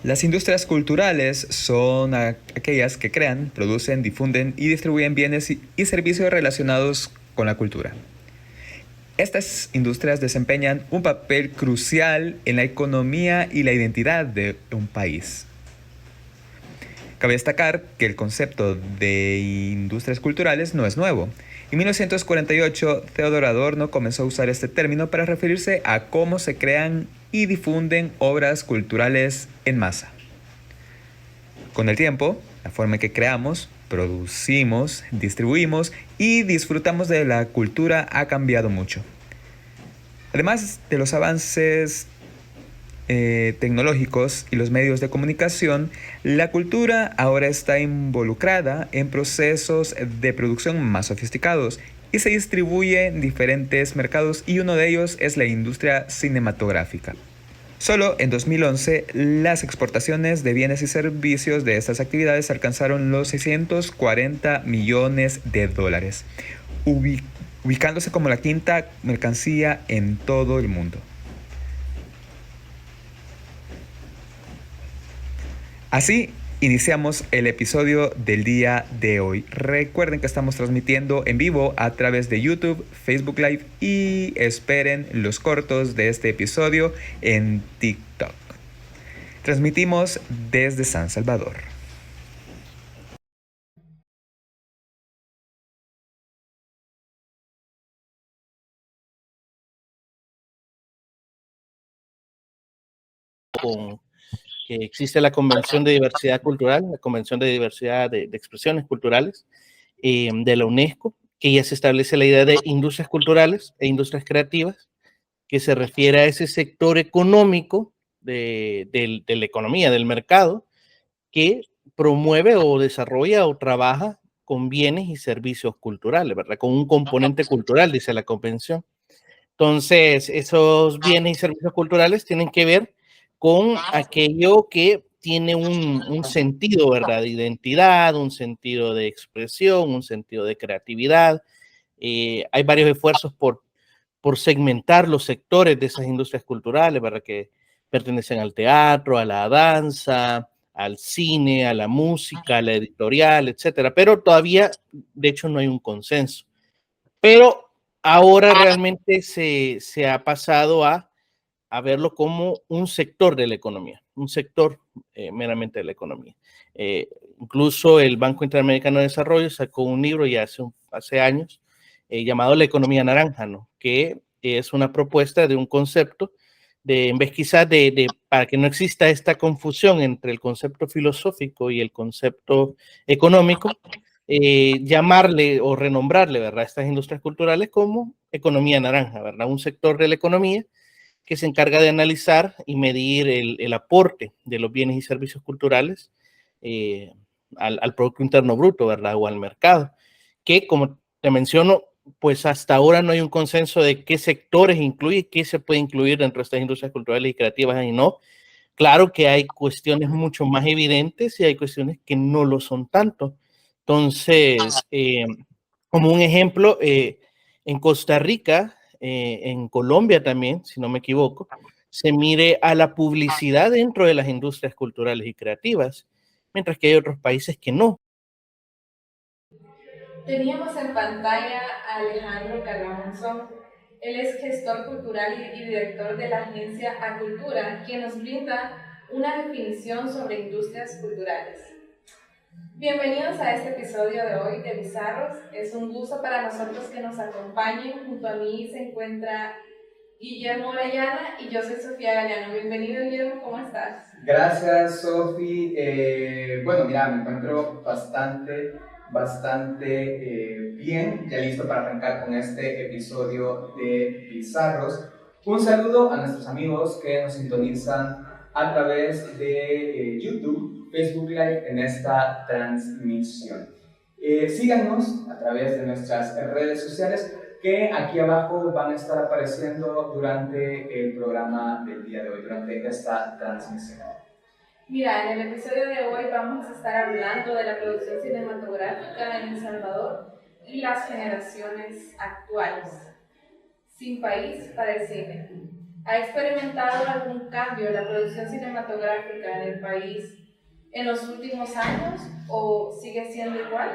Las industrias culturales son aquellas que crean, producen, difunden y distribuyen bienes y servicios relacionados con la cultura. Estas industrias desempeñan un papel crucial en la economía y la identidad de un país. Cabe destacar que el concepto de industrias culturales no es nuevo. En 1948, Theodor Adorno comenzó a usar este término para referirse a cómo se crean y difunden obras culturales en masa. Con el tiempo, la forma en que creamos, producimos, distribuimos y disfrutamos de la cultura ha cambiado mucho. Además de los avances tecnológicos y los medios de comunicación, la cultura ahora está involucrada en procesos de producción más sofisticados y se distribuye en diferentes mercados, y uno de ellos es la industria cinematográfica. Solo en 2011, las exportaciones de bienes y servicios de estas actividades alcanzaron los 640 millones de dólares, ubicándose como la quinta mercancía en todo el mundo. Así iniciamos el episodio del día de hoy. Recuerden que estamos transmitiendo en vivo a través de YouTube, Facebook Live, y esperen los cortos de este episodio en TikTok. Transmitimos desde San Salvador. Con que existe la Convención de Diversidad Cultural, la Convención de Diversidad de Expresiones Culturales de la UNESCO, que ya se establece la idea de industrias culturales e industrias creativas, que se refiere a ese sector económico de la economía, del mercado, que promueve o desarrolla o trabaja con bienes y servicios culturales, ¿verdad? Con un componente cultural, dice la convención. Entonces, esos bienes y servicios culturales tienen que ver con aquello que tiene un sentido, ¿verdad? De identidad, un sentido de expresión, un sentido de creatividad. Hay varios esfuerzos por segmentar los sectores de esas industrias culturales, ¿verdad? Que pertenecen al teatro, a la danza, al cine, a la música, a la editorial, etcétera. Pero todavía, de hecho, no hay un consenso. Pero ahora realmente se ha pasado a verlo como un sector de la economía, un sector meramente de la economía. Eh, Incluso el Banco Interamericano de Desarrollo sacó un libro ya hace años llamado La economía naranja, ¿no? Que es una propuesta de un concepto de, en vez quizás para que no exista esta confusión entre el concepto filosófico y el concepto económico, llamarle o renombrarle, ¿verdad?, estas industrias culturales como economía naranja, ¿verdad? Un sector de la economía que se encarga de analizar y medir el aporte de los bienes y servicios culturales eh, al Producto Interno Bruto, ¿verdad? O al mercado, que como te menciono, pues hasta ahora no hay un consenso de qué sectores incluye, qué se puede incluir dentro de estas industrias culturales y creativas y no. Claro que hay cuestiones mucho más evidentes y hay cuestiones que no lo son tanto. Entonces, como un ejemplo, en Costa Rica, en Colombia también, si no me equivoco, se mire a la publicidad dentro de las industrias culturales y creativas, mientras que hay otros países que no. Teníamos en pantalla a Alejandro Carramonzón. Él es gestor cultural y director de la agencia Acultura, quien nos brinda una definición sobre industrias culturales. Bienvenidos a este episodio de hoy de Bizarros. Es un gusto para nosotros que nos acompañen. Junto a mí se encuentra Guillermo Orellana y yo soy Sofía Galeano. Bienvenido, Guillermo, ¿cómo estás? Gracias, Sofi. Bueno, mira, me encuentro bastante bien, ya listo para arrancar con este episodio de Bizarros. Un saludo a nuestros amigos que nos sintonizan a través de YouTube, Facebook Live en esta transmisión. Síganos a través de nuestras redes sociales, que aquí abajo van a estar apareciendo durante el programa del día de hoy, durante esta transmisión. Mira, en el episodio de hoy vamos a estar hablando de la producción cinematográfica en El Salvador y las generaciones actuales. Sin país para el cine. ¿Ha experimentado algún cambio en la producción cinematográfica en el país en los últimos años o sigue siendo igual?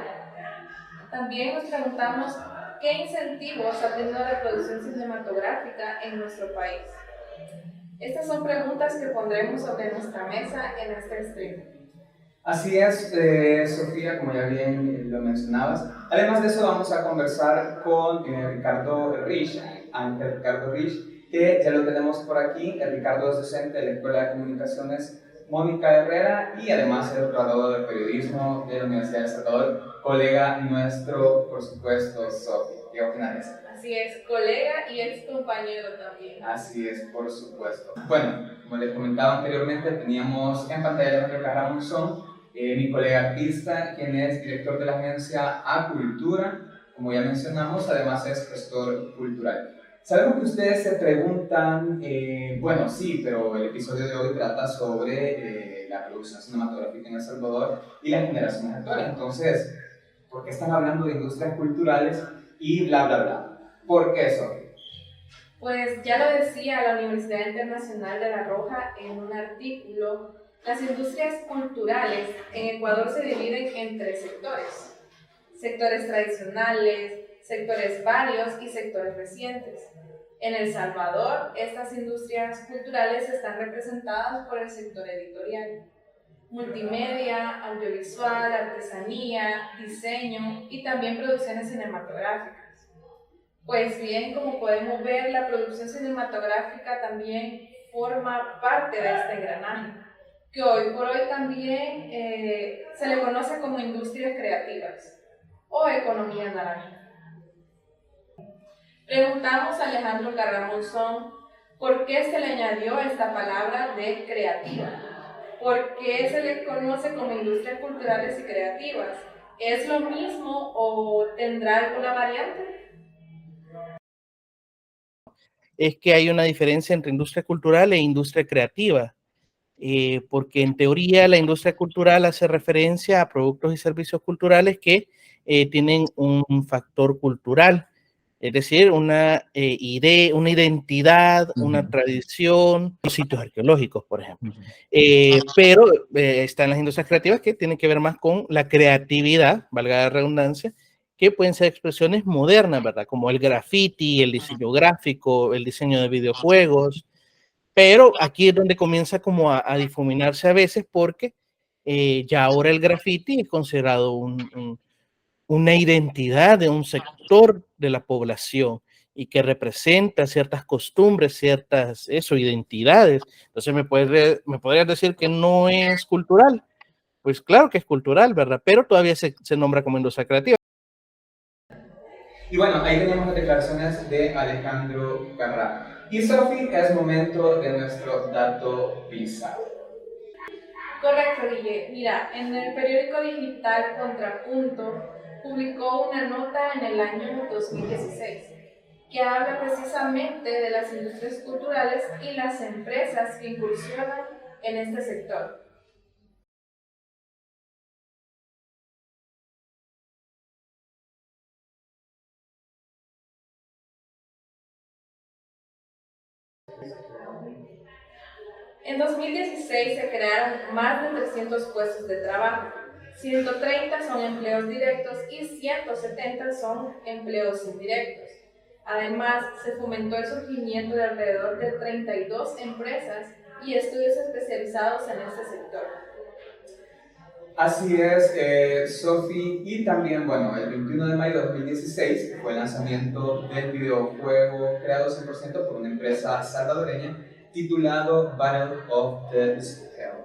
También nos preguntamos qué incentivos ha tenido la producción cinematográfica en nuestro país. Estas son preguntas que pondremos sobre nuestra mesa en este stream. Así es, Sofía, como ya bien lo mencionabas. Además de eso, vamos a conversar con Ricardo Rich, Ángel Ricardo Rich, que ya lo tenemos por aquí. El Ricardo es docente de la Escuela de Comunicaciones Mónica Herrera y además es graduado de periodismo de la Universidad de El Salvador, colega nuestro, por supuesto, Sofía. ¿Qué opinas? Así es, colega y ex compañero también. Así es, por supuesto. Bueno, como les comentaba anteriormente, teníamos en pantalla a Ángel Carrá Monzón, mi colega artista, quien es director de la agencia Acultura, como ya mencionamos, además es gestor cultural. Sabemos que ustedes se preguntan, bueno, sí, pero el episodio de hoy trata sobre la producción cinematográfica en El Salvador y las generaciones actuales. Entonces, ¿por qué están hablando de industrias culturales y bla, bla, bla? ¿Por qué eso? Pues ya lo decía la Universidad Internacional de La Roja en un artículo, las industrias culturales en Ecuador se dividen en tres sectores. Sectores tradicionales, sectores varios y sectores recientes. En El Salvador, estas industrias culturales están representadas por el sector editorial, multimedia, audiovisual, artesanía, diseño y también producciones cinematográficas. Pues bien, como podemos ver, la producción cinematográfica también forma parte de este engranaje, que hoy por hoy también se le conoce como industrias creativas o economía naranja. Preguntamos a Alejandro Carrá Monzón por qué se le añadió esta palabra de creativa. ¿Por qué se le conoce como industrias culturales y creativas? ¿Es lo mismo o tendrá alguna variante? Es que hay una diferencia entre industria cultural e industria creativa, porque en teoría la industria cultural hace referencia a productos y servicios culturales que tienen un factor cultural, es decir, una idea, una identidad, una tradición, los sitios arqueológicos, por ejemplo. Pero están las industrias creativas que tienen que ver más con la creatividad, valga la redundancia, que pueden ser expresiones modernas, ¿verdad? Como el graffiti, el diseño gráfico, el diseño de videojuegos, pero aquí es donde comienza como a difuminarse a veces porque ya ahora el graffiti es considerado una identidad de un sector de la población y que representa ciertas costumbres, ciertas identidades. Entonces me podrías decir que no es cultural. Pues claro que es cultural, ¿verdad? Pero todavía se nombra como industria creativa. Y bueno, ahí tenemos las declaraciones de Alejandro Carrá. Y Sofi, es momento de nuestro dato bizarro. Correcto, Guille. Mira, en el periódico digital Contrapunto publicó una nota en el año 2016 que habla precisamente de las industrias culturales y las empresas que incursionan en este sector. En 2016 se crearon más de 300 puestos de trabajo, 130 son empleos directos y 170 son empleos indirectos. Además, se fomentó el surgimiento de alrededor de 32 empresas y estudios especializados en este sector. Así es, Sofi, y también, bueno, el 21 de mayo de 2016 fue el lanzamiento del videojuego creado 100% por una empresa salvadoreña titulado Battle of the Spell,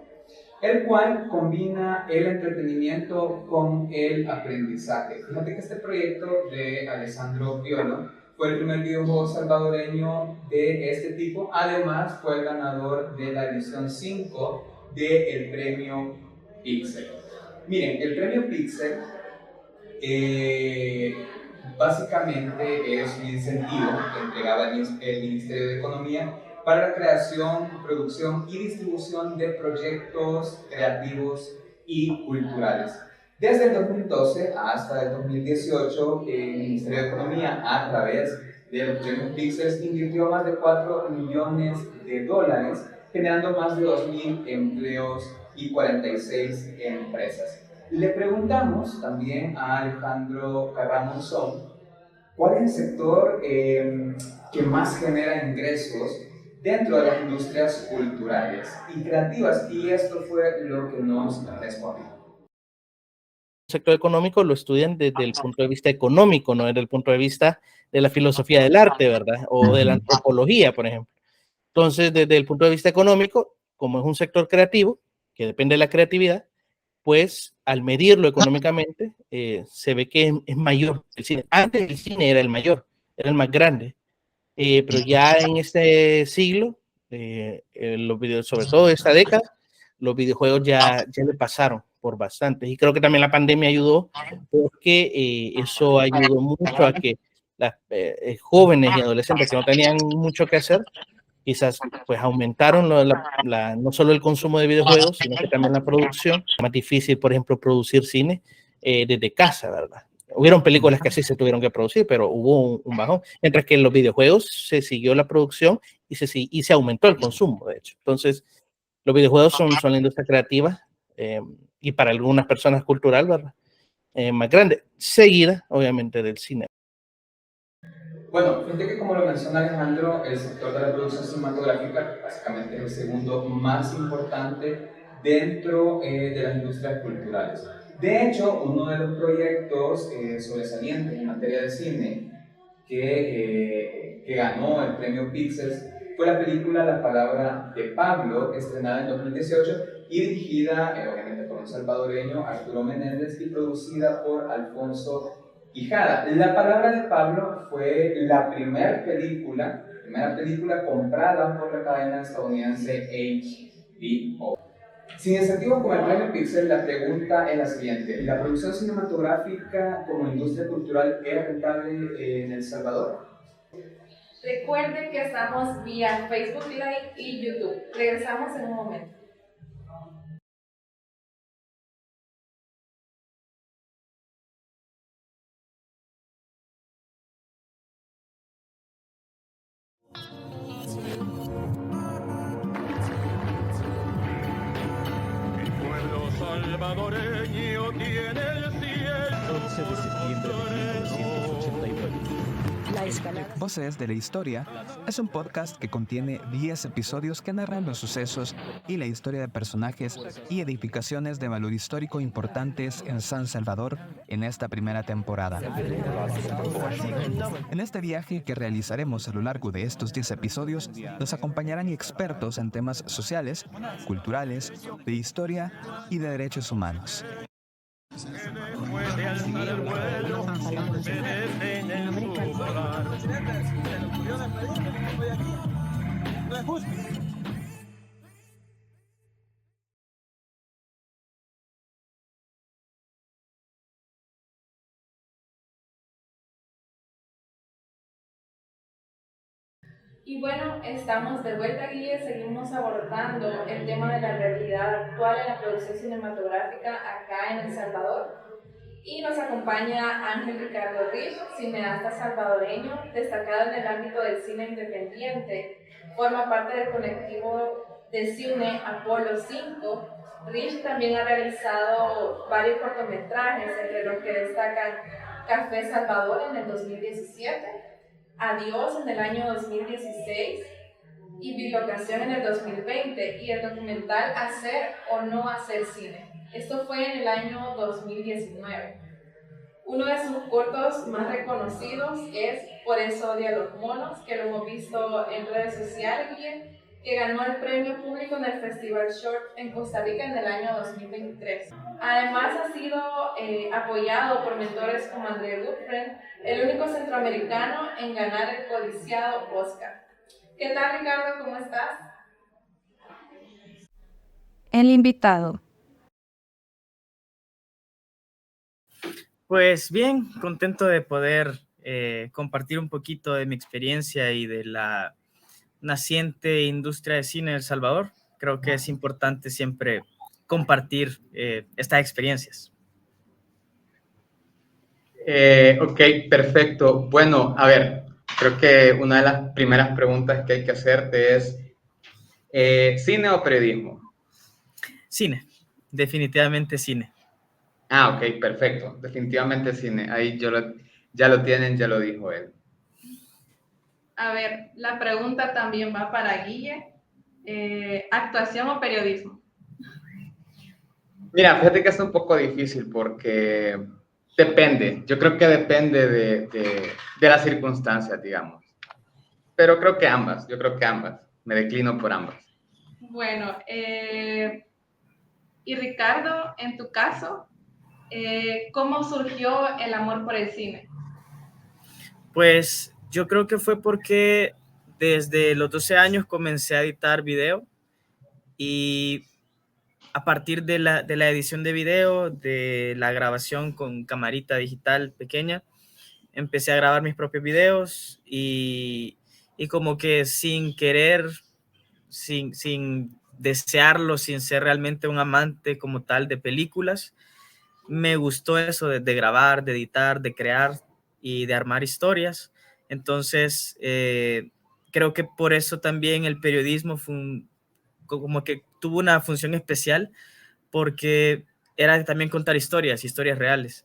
el cual combina el entretenimiento con el aprendizaje. Fíjate que este proyecto de Alessandro Piolo fue el primer videojuego salvadoreño de este tipo. Además, fue el ganador de la edición 5 del premio Pixel. Miren, el premio Pixel básicamente es un incentivo que entregaba el Ministerio de Economía para la creación, producción y distribución de proyectos creativos y culturales. Desde el 2012 hasta el 2018, el Ministerio de Economía, a través de los premios Pixels invirtió más de $4 millones, generando más de 2.000 empleos y 46 empresas. Le preguntamos también a Alejandro Carramonzón cuál es el sector que más genera ingresos dentro de las industrias culturales y creativas, y esto fue lo que nos respondió. Sector económico lo estudian desde el punto de vista económico, no desde el punto de vista de la filosofía del arte, ¿verdad? O de la antropología, por ejemplo. Entonces, desde el punto de vista económico, como es un sector creativo, que depende de la creatividad, pues al medirlo económicamente, se ve que es mayor el cine. Antes el cine era el mayor, era el más grande, pero ya en este siglo, los videos, sobre todo esta década, los videojuegos ya le pasaron por bastante. Y creo que también la pandemia ayudó, porque eso ayudó mucho a que las jóvenes y adolescentes que no tenían mucho que hacer, quizás pues aumentaron no solo el consumo de videojuegos, sino que también la producción. Es más difícil, por ejemplo, producir cine desde casa, ¿verdad? Hubieron películas que así se tuvieron que producir, pero hubo un bajón. Mientras que en los videojuegos se siguió la producción y se aumentó el consumo, de hecho. Entonces, los videojuegos son la industria creativa y para algunas personas cultural, ¿verdad? Más grande, seguida, obviamente, del cine. Bueno, fíjate que como lo menciona Alejandro, el sector de la producción cinematográfica básicamente es el segundo más importante dentro de las industrias culturales. De hecho, uno de los proyectos sobresalientes en materia de cine que ganó el premio Pixels fue la película La Palabra de Pablo, estrenada en 2018 y dirigida obviamente por un salvadoreño, Arturo Menéndez, y producida por Alfonso Quijada. La Palabra de Pablo fue la primera película comprada por la cadena estadounidense HBO. Sin incentivo con el premio Pixel, la pregunta es la siguiente: ¿la producción cinematográfica como industria cultural es rentable en El Salvador? Recuerden que estamos vía Facebook Live y YouTube. Regresamos en un momento. El pueblo salvadoreño tiene el cielo. 11 de septiembre de 1989. La escalada. Voces de la Historia es un podcast que contiene 10 episodios que narran los sucesos y la historia de personajes y edificaciones de valor histórico importantes en San Salvador en esta primera temporada. En este viaje que realizaremos a lo largo de estos 10 episodios, nos acompañarán expertos en temas sociales, culturales, de historia y de derechos humanos. Y bueno, estamos de vuelta aquí y seguimos abordando el tema de la realidad actual en la producción cinematográfica acá en El Salvador. Y nos acompaña Ángel Ricardo Rich, cineasta salvadoreño, destacado en el ámbito del cine independiente. Forma parte del colectivo de cine Apolo 5. Rich también ha realizado varios cortometrajes, entre los que destacan Café Salvador en el 2017, Adiós en el año 2016 y Bilocación en el 2020, y el documental Hacer o no hacer cine. Esto fue en el año 2019. Uno de sus cortos más reconocidos es Por eso odio a los monos, que lo hemos visto en redes sociales, que ganó el premio público en el Festival Short en Costa Rica en el año 2023. Además ha sido apoyado por mentores como André Goodfriend, el único centroamericano en ganar el codiciado Oscar. ¿Qué tal, Ricardo? ¿Cómo estás? El invitado. Pues bien, contento de poder compartir un poquito de mi experiencia y de la naciente industria de cine en El Salvador. Creo que es importante siempre compartir estas experiencias. Ok, perfecto. Bueno, a ver, Creo que una de las primeras preguntas que hay que hacerte es, ¿cine o periodismo? Cine, definitivamente cine. Ah, ok, perfecto. Definitivamente cine. Ahí ya lo tienen, ya lo dijo él. A ver, la pregunta también va para Guille. ¿Actuación o periodismo? Mira, fíjate que es un poco difícil porque depende. Yo creo que depende de las circunstancias, digamos. Pero creo que ambas. Yo creo que ambas. Me declino por ambas. Bueno, y Ricardo, en tu caso, ¿cómo surgió el amor por el cine? Pues yo creo que fue porque desde los 12 años comencé a editar video y a partir de la edición de video, de la grabación con camarita digital pequeña, empecé a grabar mis propios videos y como que sin querer, sin desearlo, sin ser realmente un amante como tal de películas, me gustó eso de grabar, de editar, de crear y de armar historias. Entonces, creo que por eso también el periodismo fue como que tuvo una función especial porque era también contar historias reales.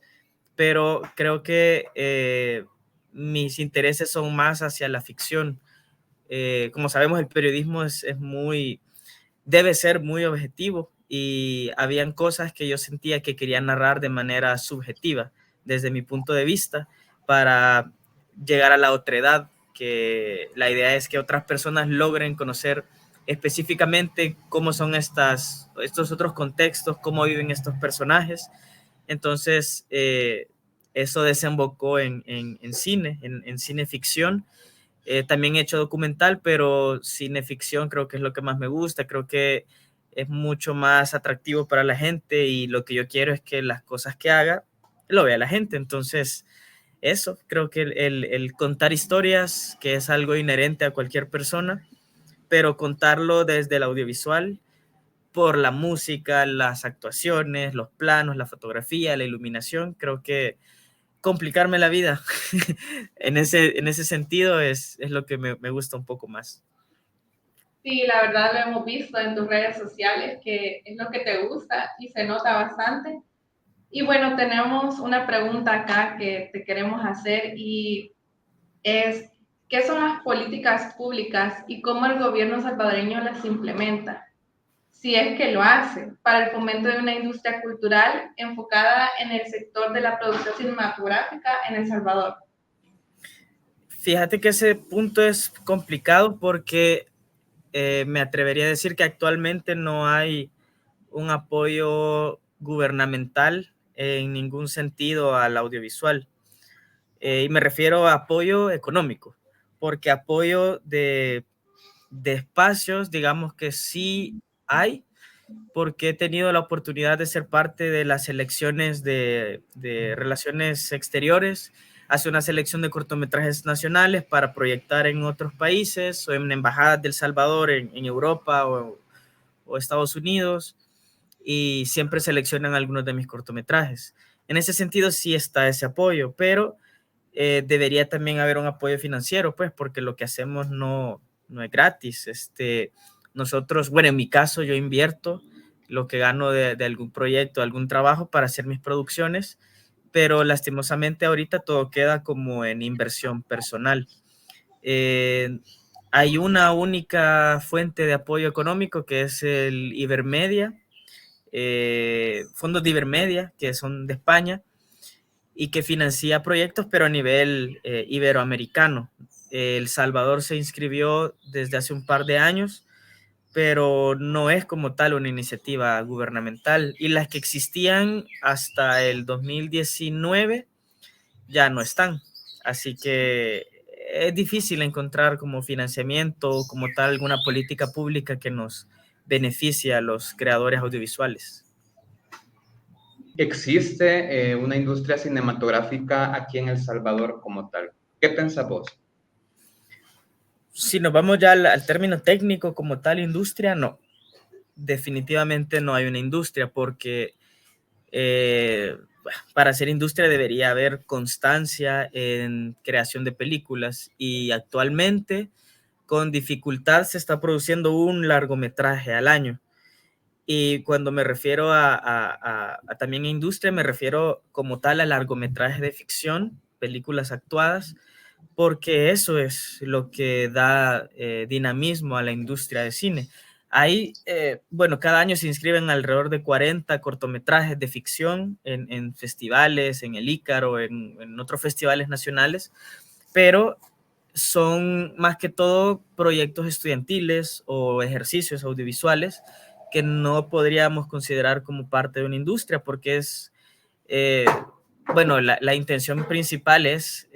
Pero creo que mis intereses son más hacia la ficción. Como sabemos, el periodismo debe ser muy objetivo y habían cosas que yo sentía que quería narrar de manera subjetiva, desde mi punto de vista, para llegar a la otredad, que la idea es que otras personas logren conocer específicamente cómo son estos otros contextos, cómo viven estos personajes. Entonces, eso desembocó en cine, en cine ficción. También he hecho documental, pero cineficción creo que es lo que más me gusta. Creo que es mucho más atractivo para la gente y lo que yo quiero es que las cosas que haga lo vea la gente. Entonces, eso, creo que el contar historias, que es algo inherente a cualquier persona, pero contarlo desde el audiovisual, por la música, las actuaciones, los planos, la fotografía, la iluminación, creo que complicarme la vida en ese sentido es lo que me gusta un poco más. Sí, la verdad lo hemos visto en tus redes sociales, que es lo que te gusta y se nota bastante. Y bueno, tenemos una pregunta acá que te queremos hacer y es, ¿qué son las políticas públicas y cómo el gobierno salvadoreño las implementa? Si es que lo hace, para el fomento de una industria cultural enfocada en el sector de la producción cinematográfica en El Salvador. Fíjate que ese punto es complicado porque me atrevería a decir que actualmente no hay un apoyo gubernamental en ningún sentido al audiovisual. Y me refiero a apoyo económico, porque apoyo de espacios, digamos que sí hay, porque he tenido la oportunidad de ser parte de las selecciones de relaciones exteriores, hace una selección de cortometrajes nacionales para proyectar en otros países o en embajadas del Salvador en Europa o Estados Unidos, y siempre seleccionan algunos de mis cortometrajes. En ese sentido sí está ese apoyo, pero debería también haber un apoyo financiero, pues, porque lo que hacemos no es gratis. Nosotros, bueno, en mi caso yo invierto lo que gano de algún proyecto, algún trabajo para hacer mis producciones, pero lastimosamente ahorita todo queda como en inversión personal. Hay una única fuente de apoyo económico que es el Ibermedia, fondos de Ibermedia, que son de España, y que financia proyectos, pero a nivel iberoamericano. El Salvador se inscribió desde hace un par de años, pero no es como tal una iniciativa gubernamental. Y las que existían hasta el 2019 ya no están. Así que es difícil encontrar como financiamiento, como tal, alguna política pública que nos beneficie a los creadores audiovisuales. ¿Existe una industria cinematográfica aquí en El Salvador como tal? ¿Qué pensás vos? Si nos vamos ya al término técnico como tal, industria, no. Definitivamente no hay una industria porque para hacer industria debería haber constancia en creación de películas y actualmente con dificultad se está produciendo un largometraje al año. Y cuando me refiero a también a industria, me refiero como tal a largometrajes de ficción, películas actuadas, porque eso es lo que da dinamismo a la industria de cine. Hay, bueno, cada año se inscriben alrededor de 40 cortometrajes de ficción en festivales, en el Ícaro, en otros festivales nacionales, pero son más que todo proyectos estudiantiles o ejercicios audiovisuales que no podríamos considerar como parte de una industria porque es, bueno, la intención principal es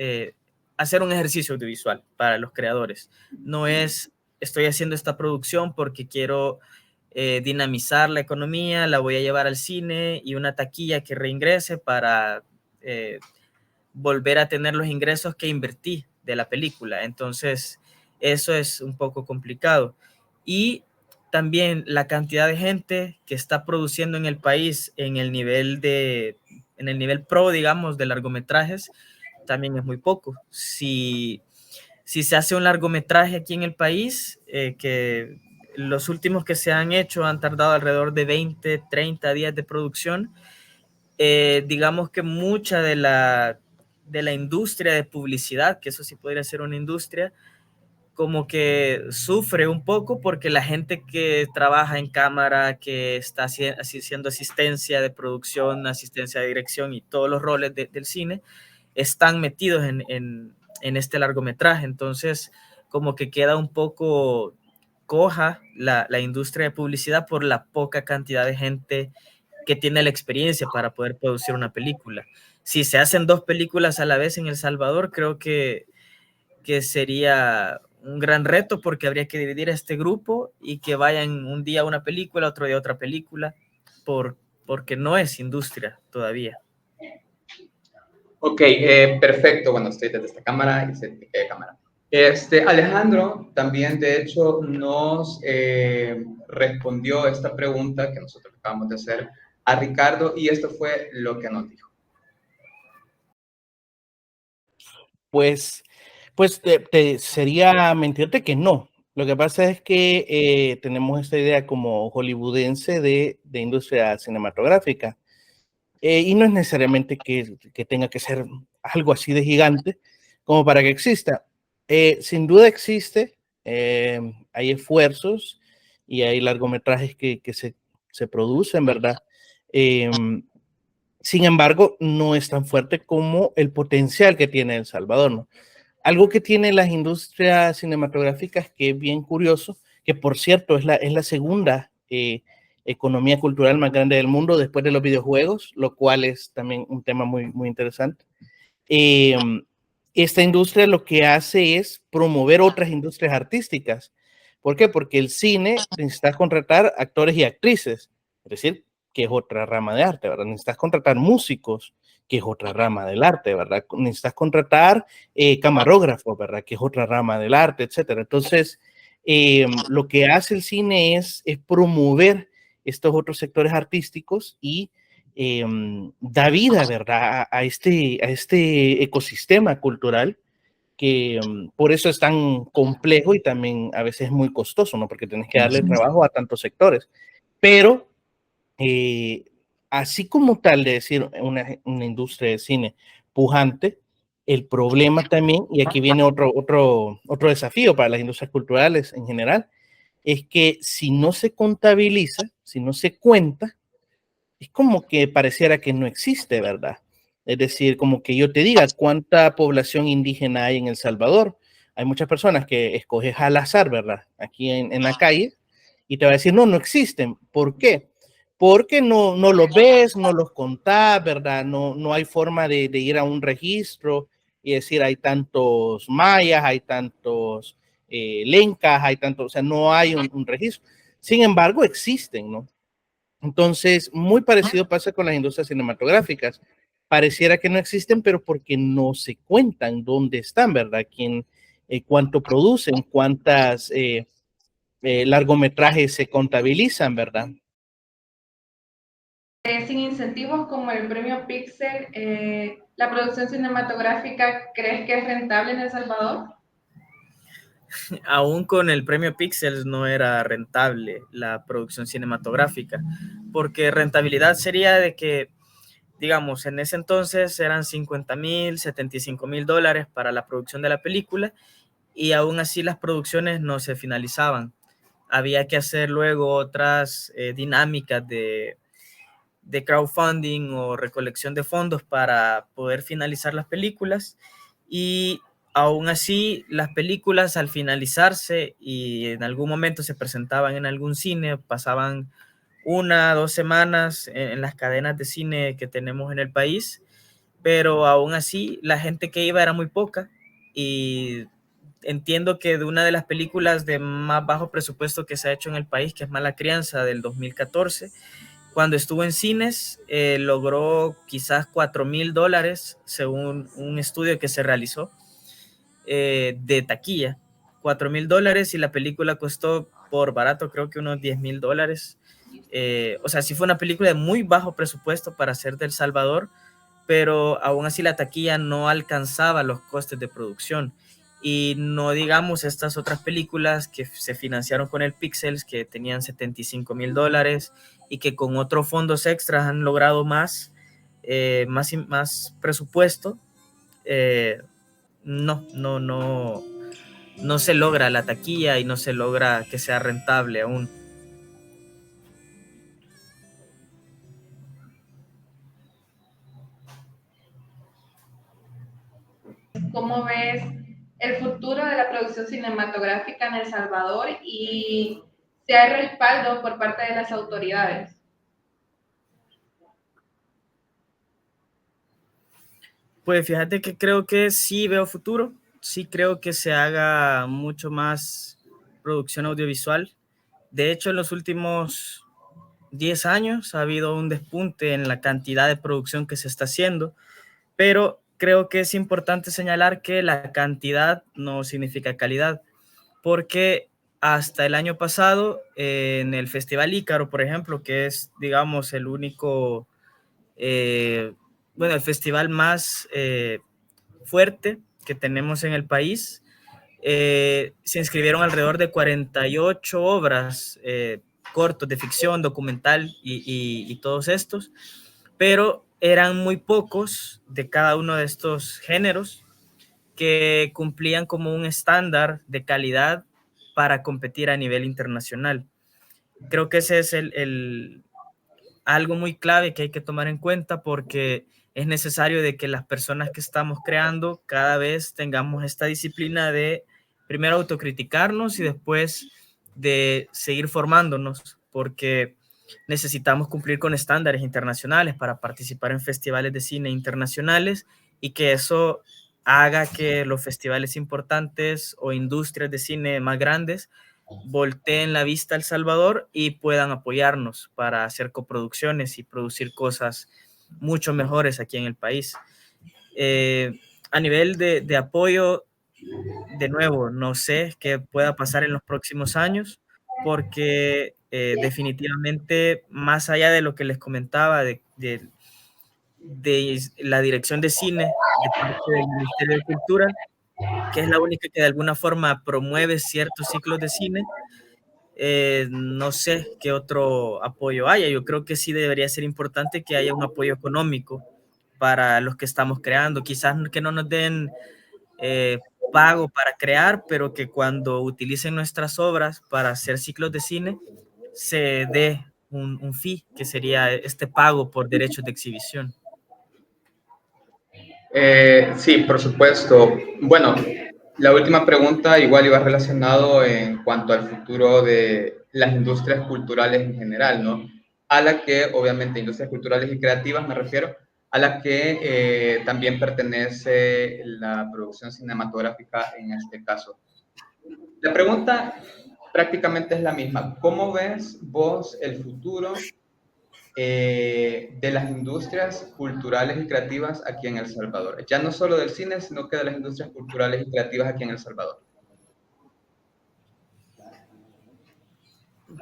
hacer un ejercicio audiovisual para los creadores. No es, estoy haciendo esta producción porque quiero dinamizar la economía, la voy a llevar al cine y una taquilla que reingrese para volver a tener los ingresos que invertí de la película. Entonces, eso es un poco complicado. Y también la cantidad de gente que está produciendo en el país en el nivel pro, digamos, de largometrajes, también es muy poco. Si se hace un largometraje aquí en el país, que los últimos que se han hecho han tardado alrededor de 20, 30 días de producción, digamos que mucha de la industria de publicidad, que eso sí podría ser una industria, como que sufre un poco porque la gente que trabaja en cámara, que está haciendo asistencia de producción, asistencia de dirección y todos los roles del cine, están metidos en este largometraje. Entonces, como que queda un poco coja la industria de publicidad por la poca cantidad de gente que tiene la experiencia para poder producir una película. Si se hacen 2 películas a la vez en El Salvador, creo que sería un gran reto porque habría que dividir a este grupo y que vayan un día una película, otro día otra película, porque no es industria todavía. Ok, perfecto. Bueno, estoy desde esta cámara y se cámara. Alejandro también, de hecho, nos respondió esta pregunta que nosotros acabamos de hacer a Ricardo y esto fue lo que nos dijo. Pues sería mentirte que no. Lo que pasa es que tenemos esta idea como hollywoodense de industria cinematográfica. Y no es necesariamente que tenga que ser algo así de gigante como para que exista. Sin duda existe, hay esfuerzos y hay largometrajes que se producen, ¿verdad? Sin embargo, no es tan fuerte como el potencial que tiene El Salvador, ¿no? Algo que tienen las industrias cinematográficas que es bien curioso, que por cierto es la segunda economía cultural más grande del mundo después de los videojuegos, lo cual es también un tema muy, muy interesante. Esta industria lo que hace es promover otras industrias artísticas. ¿Por qué? Porque el cine necesita contratar actores y actrices, es decir, que es otra rama de arte, ¿verdad? Necesitas contratar músicos, que es otra rama del arte, ¿verdad? Necesitas contratar camarógrafos, ¿verdad? Que es otra rama del arte, etcétera. Entonces, lo que hace el cine es promover estos otros sectores artísticos y da vida, ¿verdad? A este ecosistema cultural que por eso es tan complejo y también a veces muy costoso, ¿no? Porque tienes que darle trabajo a tantos sectores. Pero así como tal de decir una industria de cine pujante, el problema también, y aquí viene otro desafío para las industrias culturales en general, es que si no se contabiliza, si no se cuenta, es como que pareciera que no existe, ¿verdad? Es decir, como que yo te diga cuánta población indígena hay en El Salvador. Hay muchas personas que escoges al azar, ¿verdad? Aquí en la calle, y te va a decir, no, no existen. ¿Por qué? Porque no los ves, no los contás, ¿verdad? No hay forma de ir a un registro y decir, hay tantos mayas, hay tantos lencas, hay tantos, o sea, no hay un registro. Sin embargo, existen, ¿no? Entonces, muy parecido pasa con las industrias cinematográficas. Pareciera que no existen, pero porque no se cuentan dónde están, ¿verdad? Cuánto producen, cuántas largometrajes se contabilizan, ¿verdad? sin incentivos como el premio Pixel, ¿la producción cinematográfica crees que es rentable en El Salvador? Aún con el premio Pixels no era rentable la producción cinematográfica, porque rentabilidad sería de que, digamos, en ese entonces eran 50,000, 75,000 dólares para la producción de la película y aún así las producciones no se finalizaban. Había que hacer luego otras dinámicas de crowdfunding o recolección de fondos para poder finalizar las películas, y aún así las películas al finalizarse y en algún momento se presentaban en algún cine, pasaban 1 o 2 semanas en las cadenas de cine que tenemos en el país, pero aún así la gente que iba era muy poca. Y entiendo que de una de las películas de más bajo presupuesto que se ha hecho en el país, que es Mala Crianza del 2014, cuando estuvo en cines, logró quizás 4,000 dólares, según un estudio que se realizó de taquilla. 4,000 dólares, y la película costó por barato, creo que unos 10,000 dólares. O sea, sí fue una película de muy bajo presupuesto para ser de El Salvador, pero aún así la taquilla no alcanzaba los costes de producción. Y no digamos estas otras películas que se financiaron con el Pixels, que tenían 75,000 dólares y que con otros fondos extras han logrado más presupuesto. No se logra la taquilla y no se logra que sea rentable aún. ¿Cómo ves el futuro de la producción cinematográfica en El Salvador y si hay respaldo por parte de las autoridades? Pues fíjate que creo que sí veo futuro, sí creo que se haga mucho más producción audiovisual. De hecho, en los últimos 10 años ha habido un despunte en la cantidad de producción que se está haciendo, pero creo que es importante señalar que la cantidad no significa calidad, porque hasta el año pasado en el Festival Ícaro, por ejemplo, que es, digamos, el único, el festival más fuerte que tenemos en el país, se inscribieron alrededor de 48 obras, cortos de ficción, documental y todos estos, pero eran muy pocos de cada uno de estos géneros que cumplían como un estándar de calidad para competir a nivel internacional. Creo que ese es algo muy clave que hay que tomar en cuenta, porque es necesario de que las personas que estamos creando cada vez tengamos esta disciplina de primero autocriticarnos y después de seguir formándonos, porque necesitamos cumplir con estándares internacionales para participar en festivales de cine internacionales, y que eso haga que los festivales importantes o industrias de cine más grandes volteen la vista a El Salvador y puedan apoyarnos para hacer coproducciones y producir cosas mucho mejores aquí en el país. A nivel de apoyo, de nuevo, no sé qué pueda pasar en los próximos años, porque definitivamente, más allá de lo que les comentaba de la dirección de cine de parte del Ministerio de Cultura, que es la única que de alguna forma promueve ciertos ciclos de cine, no sé qué otro apoyo haya. Yo creo que sí debería ser importante que haya un apoyo económico para los que estamos creando. Quizás que no nos den pago para crear, pero que cuando utilicen nuestras obras para hacer ciclos de cine, se dé un fee, que sería este pago por derechos de exhibición. Sí, por supuesto. Bueno, la última pregunta igual iba relacionado en cuanto al futuro de las industrias culturales en general, ¿no? A la que, obviamente, industrias culturales y creativas me refiero, a la que también pertenece la producción cinematográfica en este caso. La pregunta prácticamente es la misma. ¿Cómo ves vos el futuro de las industrias culturales y creativas aquí en El Salvador? Ya no solo del cine, sino que de las industrias culturales y creativas aquí en El Salvador.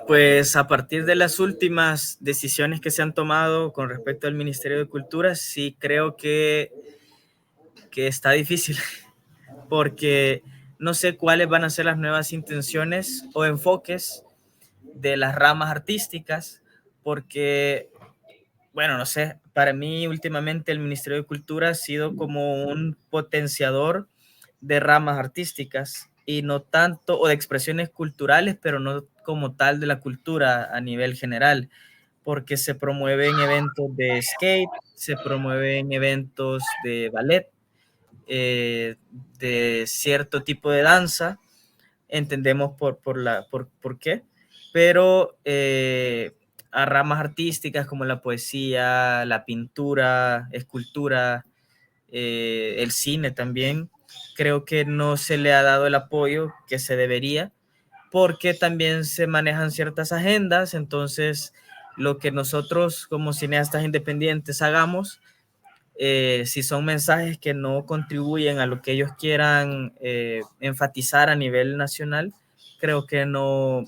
Pues a partir de las últimas decisiones que se han tomado con respecto al Ministerio de Cultura, sí creo que está difícil, porque no sé cuáles van a ser las nuevas intenciones o enfoques de las ramas artísticas, porque, bueno, no sé, para mí últimamente el Ministerio de Cultura ha sido como un potenciador de ramas artísticas y no tanto, o de expresiones culturales, pero no como tal de la cultura a nivel general, porque se promueven eventos de skate, se promueven eventos de ballet, eh, de cierto tipo de danza, entendemos por qué, pero a ramas artísticas como la poesía, la pintura, escultura, el cine también, creo que no se le ha dado el apoyo que se debería, porque también se manejan ciertas agendas, entonces lo que nosotros como cineastas independientes hagamos, si son mensajes que no contribuyen a lo que ellos quieran enfatizar a nivel nacional, creo que no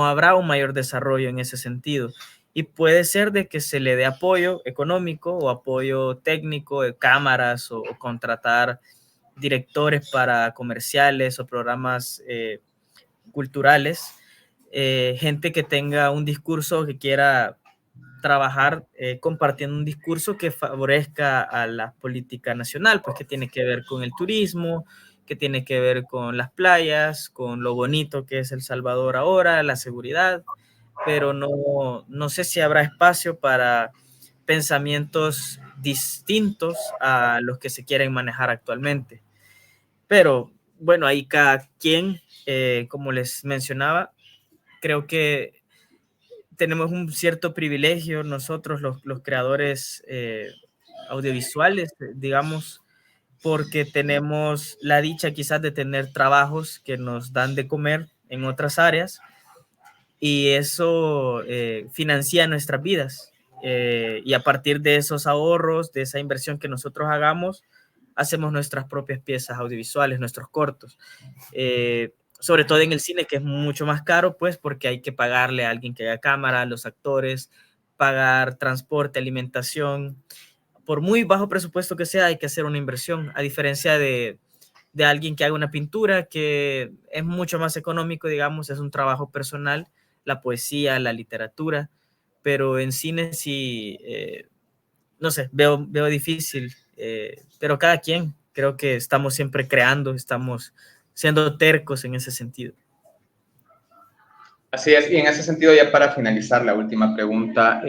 habrá un mayor desarrollo en ese sentido. Y puede ser de que se le dé apoyo económico o apoyo técnico de cámaras o contratar directores para comerciales o programas culturales, gente que tenga un discurso, que quiera trabajar compartiendo un discurso que favorezca a la política nacional, pues que tiene que ver con el turismo, que tiene que ver con las playas, con lo bonito que es El Salvador ahora, la seguridad, pero no sé si habrá espacio para pensamientos distintos a los que se quieren manejar actualmente. Pero bueno, ahí cada quien, como les mencionaba, creo que tenemos un cierto privilegio nosotros, los creadores audiovisuales, digamos, porque tenemos la dicha quizás de tener trabajos que nos dan de comer en otras áreas y eso financia nuestras vidas. Y a partir de esos ahorros, de esa inversión que nosotros hagamos, hacemos nuestras propias piezas audiovisuales, nuestros cortos. Sobre todo en el cine, que es mucho más caro, pues porque hay que pagarle a alguien que haga cámara, a los actores, pagar transporte, alimentación. Por muy bajo presupuesto que sea, hay que hacer una inversión, a diferencia de alguien que haga una pintura, que es mucho más económico, digamos, es un trabajo personal, la poesía, la literatura, pero en cine sí, no sé, veo difícil, pero cada quien, creo que estamos siempre creando, estamos siendo tercos en ese sentido. Así es, y en ese sentido, ya para finalizar la última pregunta,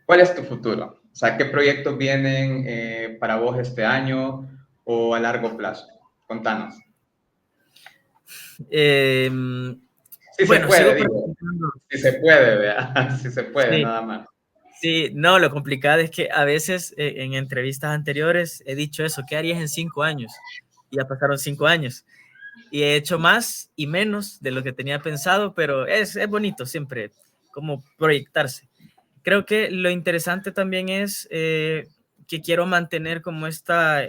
¿cuál es tu futuro? O sea, ¿qué proyectos vienen para vos este año o a largo plazo? Contanos. Si Bueno, se puede, sigo digo. practicando. Si se puede, vea. Si se puede, Sí, nada más. sí, no, lo complicado es que a veces en entrevistas anteriores he dicho eso, ¿qué harías en 5 años? Y ya pasaron 5 años. Y he hecho más y menos de lo que tenía pensado, pero es bonito siempre como proyectarse. Creo que lo interesante también es que quiero mantener como esta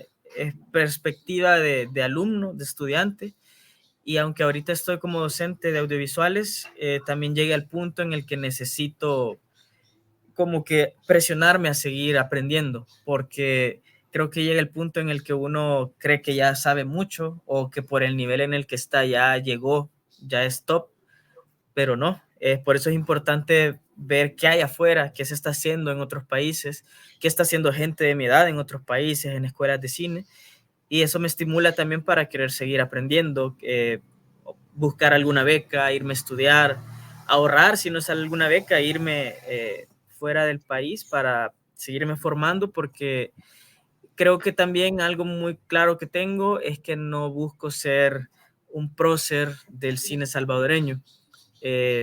perspectiva de alumno, de estudiante, y aunque ahorita estoy como docente de audiovisuales, también llegué al punto en el que necesito como que presionarme a seguir aprendiendo, porque creo que llega el punto en el que uno cree que ya sabe mucho o que por el nivel en el que está ya llegó, ya es top, pero no. Por eso es importante ver qué hay afuera, qué se está haciendo en otros países, qué está haciendo gente de mi edad en otros países, en escuelas de cine, y eso me estimula también para querer seguir aprendiendo, buscar alguna beca, irme a estudiar, ahorrar si no sale alguna beca, irme fuera del país para seguirme formando, porque creo que también algo muy claro que tengo es que no busco ser un prócer del cine salvadoreño.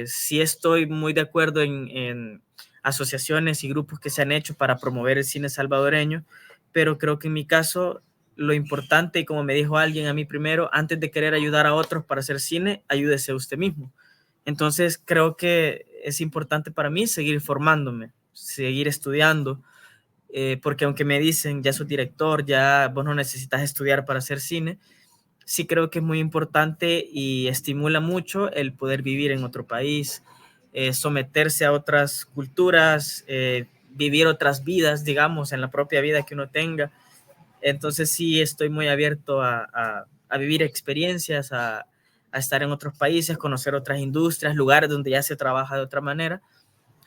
Sí estoy muy de acuerdo en asociaciones y grupos que se han hecho para promover el cine salvadoreño, pero creo que en mi caso lo importante, y como me dijo alguien a mí primero, antes de querer ayudar a otros para hacer cine, ayúdese a usted mismo. Entonces creo que es importante para mí seguir formándome, seguir estudiando, porque aunque me dicen, ya sos director, ya vos no necesitas estudiar para hacer cine, sí creo que es muy importante y estimula mucho el poder vivir en otro país, someterse a otras culturas, vivir otras vidas, digamos, en la propia vida que uno tenga. Entonces sí estoy muy abierto a vivir experiencias, a estar en otros países, conocer otras industrias, lugares donde ya se trabaja de otra manera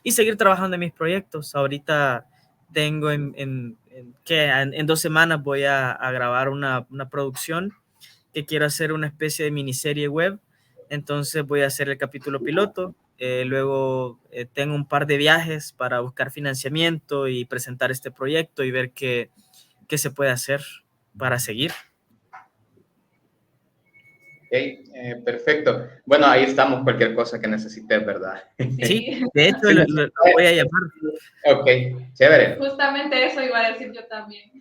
y seguir trabajando en mis proyectos. Ahorita tengo en 2 semanas voy a grabar una producción que quiero hacer una especie de miniserie web. Entonces voy a hacer el capítulo piloto. Luego tengo un par de viajes para buscar financiamiento y presentar este proyecto y ver qué se puede hacer para seguir. Ok, perfecto. Bueno, ahí estamos, cualquier cosa que necesites, ¿verdad? Sí, de hecho lo voy a llamar. Ok, chévere. Justamente eso iba a decir yo también.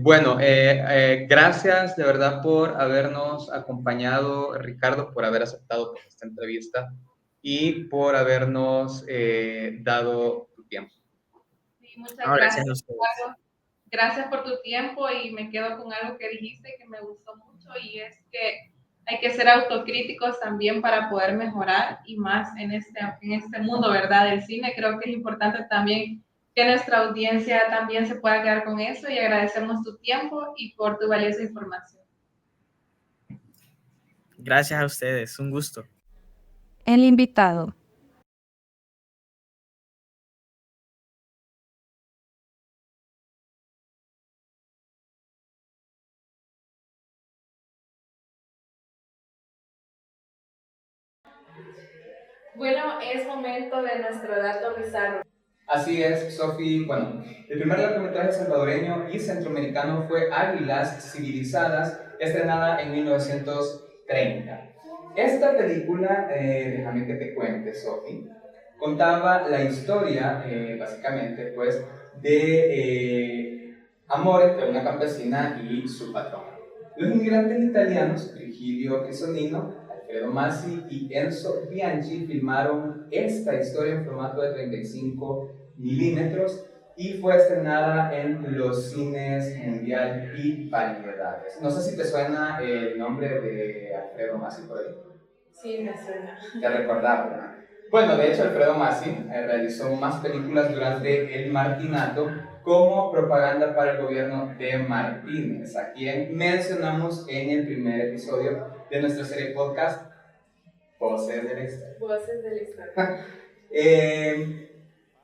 Bueno, gracias de verdad por habernos acompañado, Ricardo, por haber aceptado pues, esta entrevista y por habernos dado tu tiempo. Sí, muchas Gracias a gracias. ustedes. Gracias por tu tiempo y me quedo con algo que dijiste que me gustó mucho y es que hay que ser autocríticos también para poder mejorar y más en este mundo, ¿verdad? Del cine. Creo que es importante también que nuestra audiencia también se pueda quedar con eso y agradecemos tu tiempo y por tu valiosa información. Gracias a ustedes, un gusto. El invitado. Bueno, es momento de nuestro dato bizarro. Así es, Sofi. Bueno, el primer largometraje salvadoreño y centroamericano fue Águilas Civilizadas, estrenada en 1930. Esta película, déjame que te cuente, Sofi, contaba la historia, básicamente, pues, de amor entre una campesina y su patrón. Los inmigrantes italianos, Virgilio Pisonino, Alfredo Masi y Enzo Bianchi filmaron esta historia en formato de 35 milímetros y fue estrenada en los cines Mundial y Variedades. No sé si te suena el nombre de Alfredo Masi por ahí. Sí, me suena. Te recordaba, ¿verdad? Bueno, de hecho, Alfredo Masi realizó más películas durante el Martinato como propaganda para el gobierno de Martínez, a quien mencionamos en el primer episodio de nuestra serie podcast Voces de la Historia. Voces de la historia.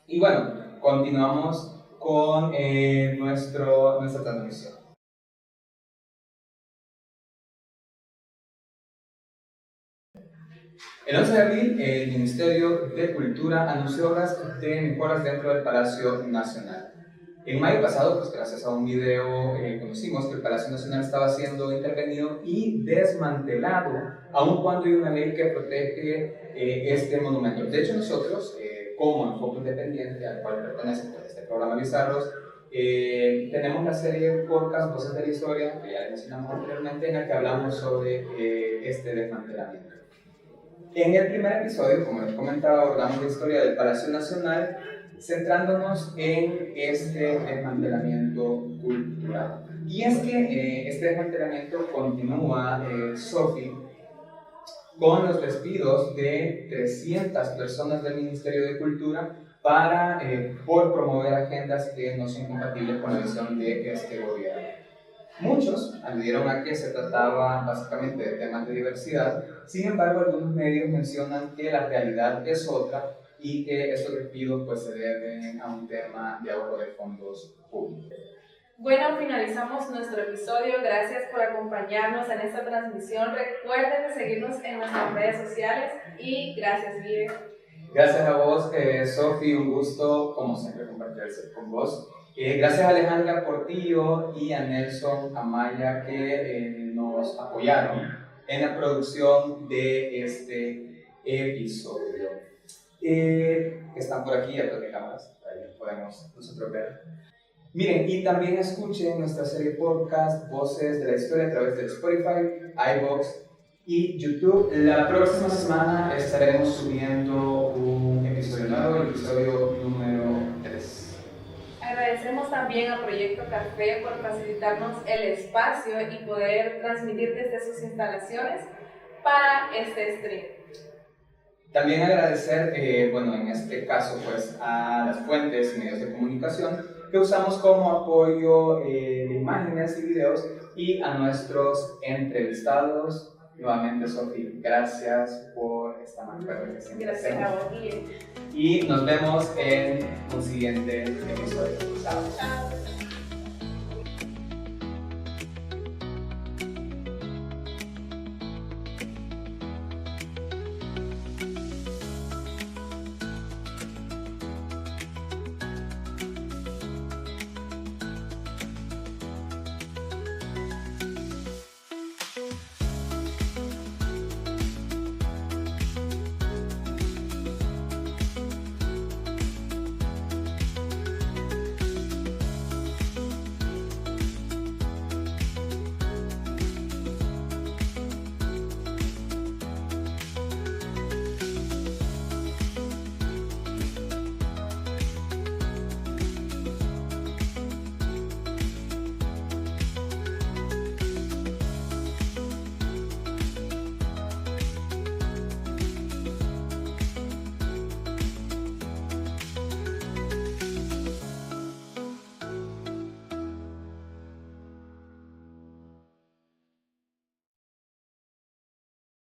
Y bueno, continuamos con nuestra transmisión. El 11 de abril, el Ministerio de Cultura anunció obras de mejoras dentro del Palacio Nacional. En mayo pasado, pues gracias a un video, conocimos que el Palacio Nacional estaba siendo intervenido y desmantelado, aun cuando hay una ley que protege este monumento. De hecho, nosotros, como Enfoque Independiente, al cual pertenece pues, este programa Bizarros, tenemos la serie podcast Voces de la Historia, que ya mencionamos anteriormente, en la que hablamos sobre este desmantelamiento. En el primer episodio, como les comentaba, abordamos la historia del Palacio Nacional, centrándonos en este desmantelamiento cultural. Y es que este desmantelamiento continúa, Sofi, con los despidos de 300 personas del Ministerio de Cultura por promover agendas que no son compatibles con la visión de este gobierno. Muchos aludieron a que se trataba básicamente de temas de diversidad, sin embargo algunos medios mencionan que la realidad es otra y que estos despidos pues, se deben a un tema de ahorro de fondos públicos. Bueno, finalizamos nuestro episodio. Gracias por acompañarnos en esta transmisión. Recuerden de seguirnos en nuestras redes sociales y gracias, Vive. Gracias a vos, Sofi, un gusto como siempre compartirse con vos. Gracias a Alejandra Portillo y a Nelson Amaya que nos apoyaron en la producción de este episodio. Están por aquí, atrás de cámaras, ahí podemos nosotros ver. Miren, y también escuchen nuestra serie podcast Voces de la Historia a través de Spotify, iVoox y YouTube. La próxima semana estaremos subiendo un episodio nuevo, el episodio número 3. Agradecemos también a Proyecto Café por facilitarnos el espacio y poder transmitir desde sus instalaciones para este stream. También agradecer, bueno, en este caso, pues, a las fuentes y medios de comunicación que usamos como apoyo de imágenes y videos, y a nuestros entrevistados. Nuevamente, Sofía, gracias por esta mancuerna que siempre Gracias hacemos. a vos, Guille. Y nos vemos en un siguiente episodio. Chao. Chao.